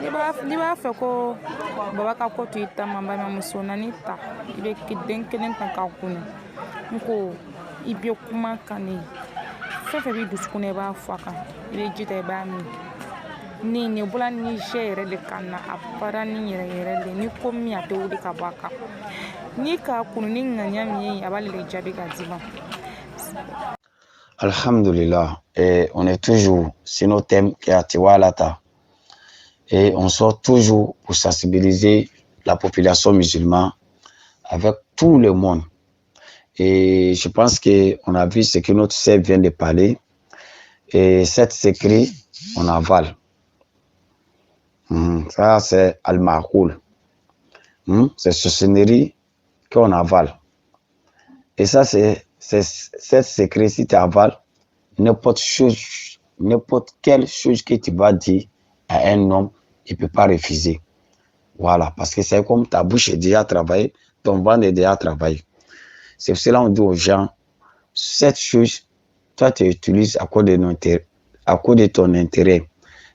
N'i b'a fɛ ko baba ka ko to i ta ma balimamuso na n'i ta i bɛ den kelen ta k'a kunun n ko i bɛ kuma ka ne fɛn fɛn b'i dusukun na i b'a fɔ a kan i bɛ ji ta i b'a min ni ne bɔla ni jɛ yɛrɛ de ka na a baara ni yɛrɛ de ni ko min a tɛ wuli ka bɔ a kan n'i k'a kunun ni ŋaniya min ye a b'ale de jaabi ka d'i ma. Alhamdulillah, et on est toujours sur nos thèmes qui a Tiwalata. Et on sort toujours pour sensibiliser la population musulmane avec tout le monde. Et je pense qu'on a vu ce que notre sœur vient de parler. Et cette secret, on avale. Ça, c'est Al-Ma'koul. C'est sorcellerie qu'on avale. Et ça, c'est cette secret, si tu avales, n'importe quelle chose que tu vas dire à un homme, il ne peut pas refuser. Voilà, parce que c'est comme ta bouche est déjà travaillée, ton ventre est déjà travaillé. C'est pour cela qu'on dit aux gens, cette chose, toi tu utilises à cause de ton intérêt,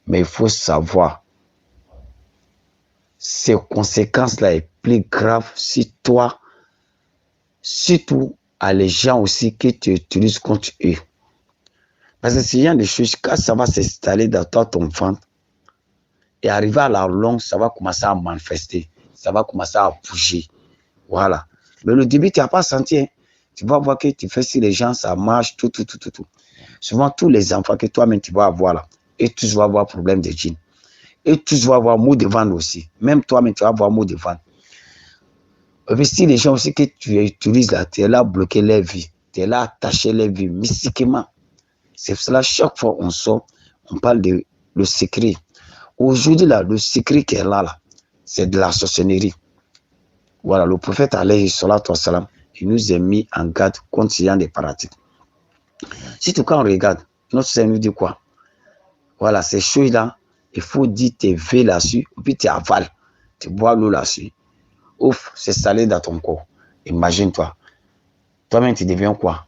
mais il faut savoir, ces conséquences-là sont plus graves si toi, surtout à les gens aussi que tu utilises contre eux. Parce que s'il y a des choses, quand ça va s'installer dans ton ventre, et arriver à la longue, ça va commencer à manifester, ça va commencer à bouger. Voilà. Mais le début, tu n'as pas senti. Hein. Tu vas voir que tu fais si les gens, ça marche, tout. Souvent, tous les enfants que toi-même tu vas avoir là, et tous vont avoir problème de jeans. Et tous vont avoir maux de ventre aussi. Même toi-même, tu vas avoir maux de ventre. Et puis, si les gens aussi que tu utilises là, tu es là bloquer leur vie, tu es là attaché leur vie mystiquement. C'est pour cela, chaque fois on sort, on parle de le secret. Aujourd'hui, là, le secret qui est là, c'est de la sorcellerie. Voilà, le prophète alayhi salatu wa salam, il nous a mis en garde contre ce genre de pratiques. Surtout quand on regarde, notre Seigneur nous dit quoi? Voilà, ces choses-là, il faut dire tes vœux là-dessus, et puis tu avales, tu bois l'eau là-dessus. Ouf, c'est salé dans ton corps. Imagine-toi. Toi-même, tu deviens quoi?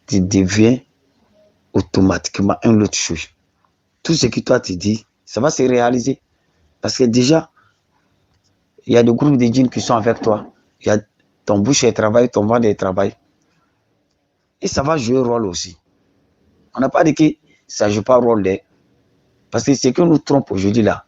Tu deviens automatiquement une autre chose. Tout ce que toi tu dis, ça va se réaliser. Parce que déjà, il y a des groupes de djinns qui sont avec toi. Il y a ton bouche et travail, ton ventre et travail. Et ça va jouer un rôle aussi. On n'a pas dit que ça ne joue pas un rôle. Parce que ce que nous trompe aujourd'hui là,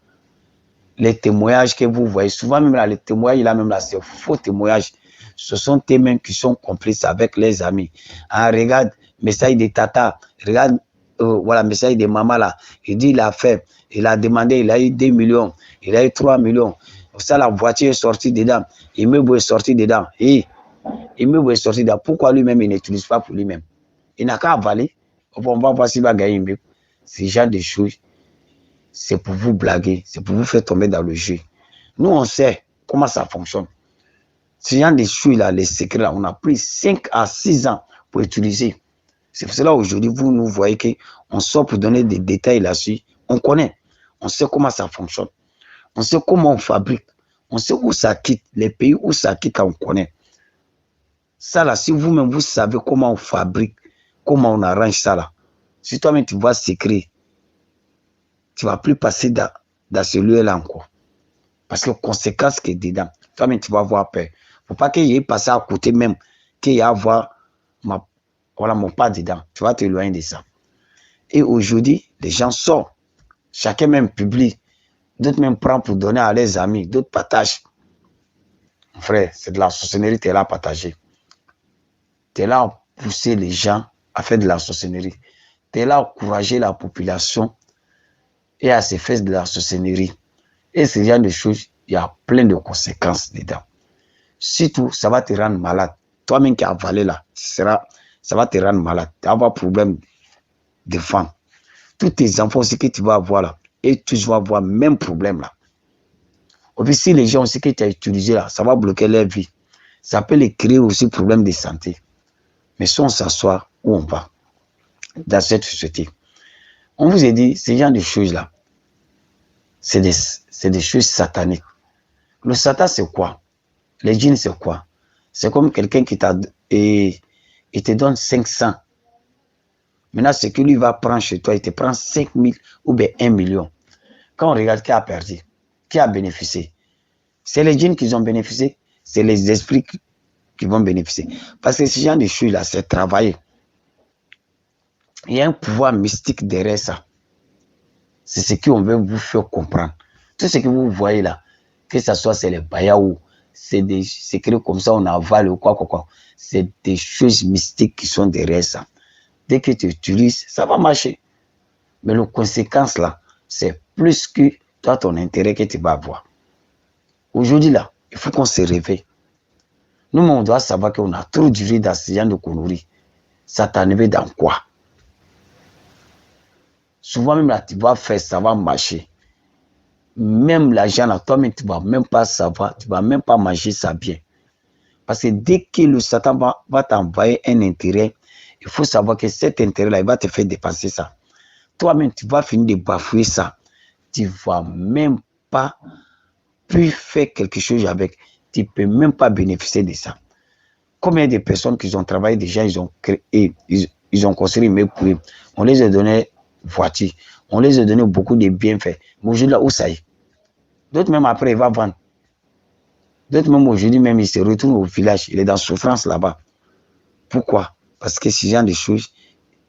les témoignages que vous voyez, souvent même là, les témoignages là, même là, c'est faux témoignages. Ce sont eux mêmes qui sont complices avec les amis. Ah, regarde, message de tata, regarde, voilà, message de maman là. Il dit, il a fait, il a demandé, il a eu 2 millions, il a eu 3 millions. Ça, la voiture est sortie dedans, l'immeuble est sorti dedans. Et l'immeuble est sorti dedans. Pourquoi lui-même, il n'utilise pas pour lui-même? Il n'a qu'à avaler. On va voir s'il va gagner une bible. Ce genre de choses, c'est pour vous blaguer, c'est pour vous faire tomber dans le jeu. Nous, on sait comment ça fonctionne. Ce genre de choses là, les secrets là, on a pris 5 à 6 ans pour utiliser. C'est pour cela aujourd'hui, vous nous voyez qu'on sort pour donner des détails là-dessus. On connaît, on sait comment ça fonctionne. On sait comment on fabrique. On sait où ça quitte, les pays où ça quitte, on connaît. Ça là, si vous-même vous savez comment on fabrique, comment on arrange ça là, si toi-même tu vois secret, tu ne vas plus passer dans ce lieu-là encore. Parce que conséquence qui est dedans, toi-même tu vas avoir peur. Il ne faut pas qu'il y ait passé à côté même, qu'il y ait à voir mon pas dedans. Tu vas t'éloigner de ça. Et aujourd'hui, les gens sortent. Chacun même publie. D'autres même prennent pour donner à leurs amis. D'autres partagent. Frère, c'est de la sorcellerie, tu es là à partager. Tu es là à pousser les gens à faire de la sorcellerie. Tu es là à encourager la population et à se faire de la sorcellerie. Et ce genre de choses, il y a plein de conséquences dedans. Surtout, ça va te rendre malade. Toi-même qui as avalé là, ça va te rendre malade. Tu vas avoir problème de faim. Tous tes enfants aussi que tu vas avoir là, et tu vas avoir le même problème là. Et puis si les gens aussi que tu as utilisé là, ça va bloquer leur vie. Ça peut les créer aussi problème de santé. Mais si on s'assoit, où on va? Dans cette société. On vous a dit, ce genre de choses là, c'est des choses sataniques. Le Satan, c'est quoi? Les djinns, c'est quoi? C'est comme quelqu'un qui t'a et te donne 500 Maintenant, ce que lui va prendre chez toi, il te prend 5 000 ou bien 1 million. Quand on regarde qui a perdu, qui a bénéficié, c'est les djinns qui ont bénéficié, c'est les esprits qui vont bénéficier. Parce que ce genre de choses-là, c'est travailler. Il y a un pouvoir mystique derrière ça. C'est ce qu'on veut vous faire comprendre. Tout ce que vous voyez là, que ce soit c'est les bayaou, c'est des secrets comme ça, on avale ou quoi. C'est des choses mystiques qui sont derrière ça. Dès que tu utilises, ça va marcher. Mais les conséquences là, c'est plus que toi, ton intérêt que tu vas avoir. Aujourd'hui là, il faut qu'on se réveille. Nous, on doit savoir qu'on a trop duré dans ce genre de conneries. Ça t'enlève dans quoi? Souvent même là, tu vas faire, ça va marcher. Même l'argent là, toi-même, tu ne vas même pas savoir, tu ne vas même pas manger ça bien. Parce que dès que le Satan va t'envoyer un intérêt, il faut savoir que cet intérêt-là, il va te faire dépenser ça. Toi-même, tu vas finir de bafouer ça. Tu ne vas même pas plus faire quelque chose avec. Tu ne peux même pas bénéficier de ça. Combien de personnes qui ont travaillé déjà, ils ont créé, ils ont construit mes poules. On les a donné voiture. On les a donné beaucoup de bienfaits. Mais aujourd'hui, là où ça y est. D'autres même après, ils vont vendre. D'autres même aujourd'hui, même, ils se retournent au village. Il est dans souffrance là-bas. Pourquoi? Parce que ce genre de choses,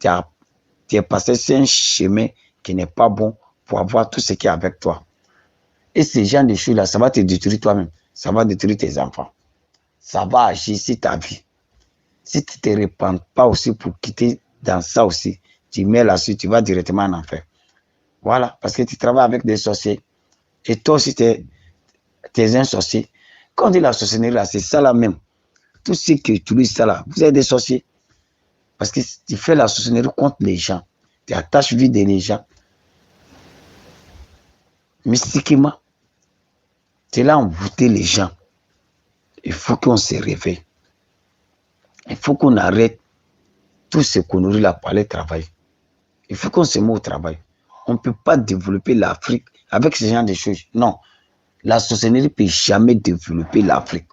tu es passé sur un chemin qui n'est pas bon pour avoir tout ce qui est avec toi. Et ce genre de choses-là, ça va te détruire toi-même. Ça va détruire tes enfants. Ça va agir sur ta vie. Si tu ne te répands pas aussi pour quitter dans ça aussi, tu mets là-dessus, tu vas directement en enfer. Voilà, parce que tu travailles avec des sorciers. Et toi aussi, tu es un sorcier. Quand on dit la sorcellerie, là, c'est ça là même. Tout ce qui utilise ça là, vous êtes des sorciers. Parce que tu fais la sorcellerie contre les gens. Tu attaches vie des gens. Mystiquement, tu es là envoûter les gens. Il faut qu'on se réveille. Il faut qu'on arrête tout ce qu'on nourrit là pour aller travailler. Il faut qu'on se mette au travail. On ne peut pas développer l'Afrique avec ce genre de choses. Non. La sorcellerie ne peut jamais développer l'Afrique.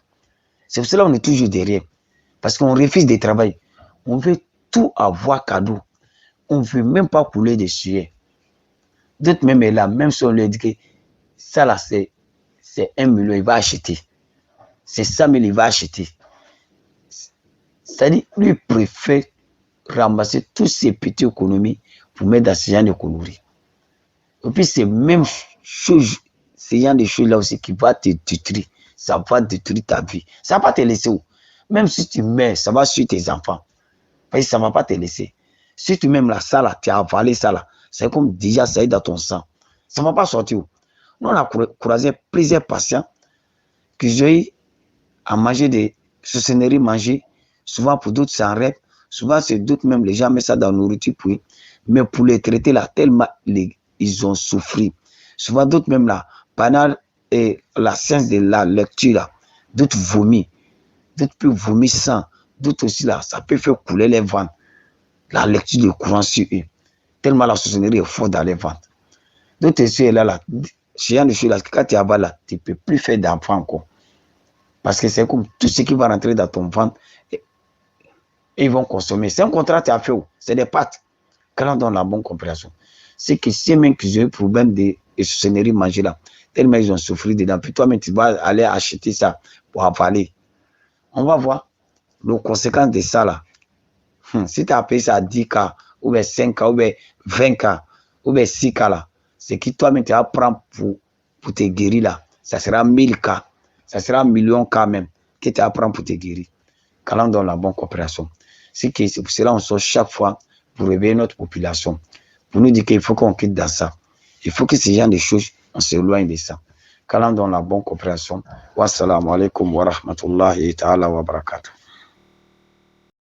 C'est pour cela qu'on est toujours derrière. Parce qu'on refuse de travailler. On veut tout avoir cadeau. On ne veut même pas couler de sueur. D'autres même est là, même si on lui dit que ça là, c'est 1 million, il va acheter. C'est 100 000, il va acheter. C'est-à-dire, lui préfère ramasser toutes ces petites économies pour mettre dans ce genre d'économie. Et puis, c'est même chose, ce genre de choses là aussi qui va te détruire. Ça va détruire ta vie. Ça ne va pas te laisser où. Même si tu meurs, ça va sur tes enfants. Parce que ça ne va pas te laisser. Si tu mets là, ça là, tu as avalé ça là, c'est comme déjà ça est dans ton sang. Ça ne va pas sortir où. Nous, on a croisé plusieurs patients qui ont eu à manger des sorcelleries manger. Souvent, pour d'autres, c'est un rêve. Souvent, c'est d'autres même, les gens mettent ça dans la nourriture pour eux. Mais pour les traiter là, tellement ils ont souffert. Souvent, d'autres même là, pendant la séance de la lecture là, d'autres vomissent. D'autres peuvent vomir sang. D'autres aussi là, ça peut faire couler les ventres. La lecture de courant sur eux. Tellement la sorcellerie est forte dans les ventres. D'autres aussi là, ce genre de choses là, quand tu es là, tu ne peux plus faire d'enfants encore. Parce que c'est comme tout ce qui va rentrer dans ton ventre, et ils vont consommer. C'est un contrat que tu as fait. C'est des pâtes. Quand on donne la bonne compréhension. C'est que ces mecs qui ont eu problème de sorcellerie manger là, tellement ils ont souffert dedans. Puis toi-même, tu vas aller acheter ça pour avaler. On va voir les conséquences de ça là. Si tu as payé ça à 10K, ou bien 5K, ou bien 20K, ou bien 6K là, c'est que toi-même tu vas prendre pour te guérir là. Ça sera 1000K. Ça sera 1 million quand même que tu apprends pour te guérir. Quand on donne la bonne coopération. C'est pour cela qu'on sort chaque fois pour réveiller notre population. Pour nous dire qu'il faut qu'on quitte dans ça. Il faut que ces gens de choses, on s'éloigne de ça. Quand on donne la bonne coopération. Wassalamu alaikum wa rahmatullahi ta'ala wa barakatuh.